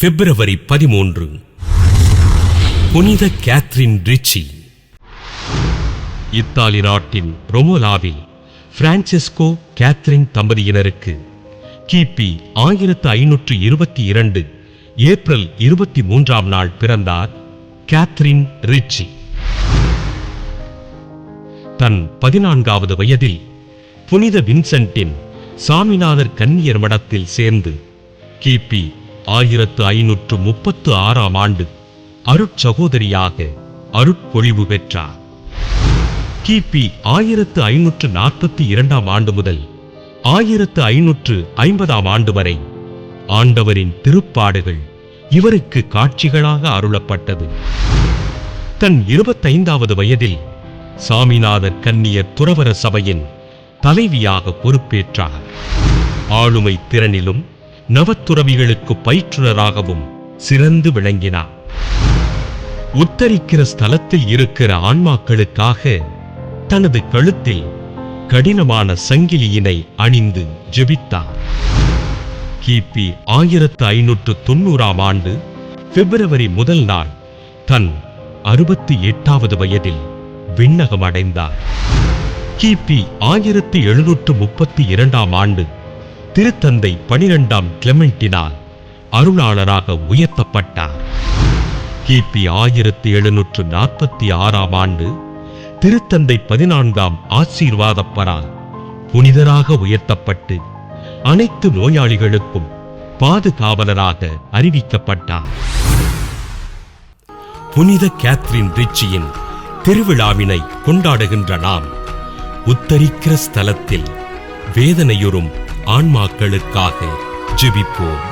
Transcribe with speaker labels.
Speaker 1: பிப்ரவரி 13 புனித Catherine rich. Italy நாட்டின் ரொமோலாவில் Francisco Catherine தம்பதியினருக்கு கிபி 1522 ஏப்ரல் 23ஆம் நாள் பிறந்தார் கேத்ரின் ரிச்சி. தன் 14வது வயதில் புனித வின்சென்டின் சாமிநாதர் கன்னியர் மடத்தில் சேர்ந்து கிபி 1536ஆம் ஆண்டு அருட்சகோதரியாக அருட்பொழிவு பெற்றார். கிபி 1542ஆம் ஆண்டு முதல் 1550ஆம் ஆண்டு வரை ஆண்டவரின் திருப்பாடுகள் இவருக்கு காட்சிகளாக அருளப்பட்டது. தன் 25வது வயதில் சாமிநாதர் கன்னியர் துறவற சபையின் தலைவியாக பொறுப்பேற்றார். ஆளுமை திறனிலும் நவத்துறவிகளுக்கு பயிற்றுனராகவும் சிறந்து விளங்கினார். உத்தரிக்கிற ஸ்தலத்தில் இருக்கிற ஆன்மாக்களுக்காக தனது கழுத்தில் கடினமான சங்கிலியினை அணிந்து ஜெபித்தார். கிபி 1590ஆம் ஆண்டு பிப்ரவரி 1 நாள் தன் 68வது வயதில் விண்ணகம் அடைந்தார். கிபி 1732ஆம் ஆண்டு திருத்தந்தை 12ஆம் கிளெமெண்டினால் அருளாளராக உயர்த்தப்பட்டார். கிபி 1746ஆம் ஆண்டு திருத்தந்தை 14ஆம் ஆசீர்வாதப்பரால் புனிதராக உயர்த்தப்பட்டு அனைத்து நோயாளிகளுக்கும் பாதுகாவலராக அறிவிக்கப்பட்டார். புனித கேத்ரின் ரிச்சியின் திருவிழாவினை கொண்டாடுகின்ற நாம் உத்தரிக்கிற ஸ்தலத்தில் வேதனையுறும் ஆன்மாக்களுக்காக ஜெபிப்போம்.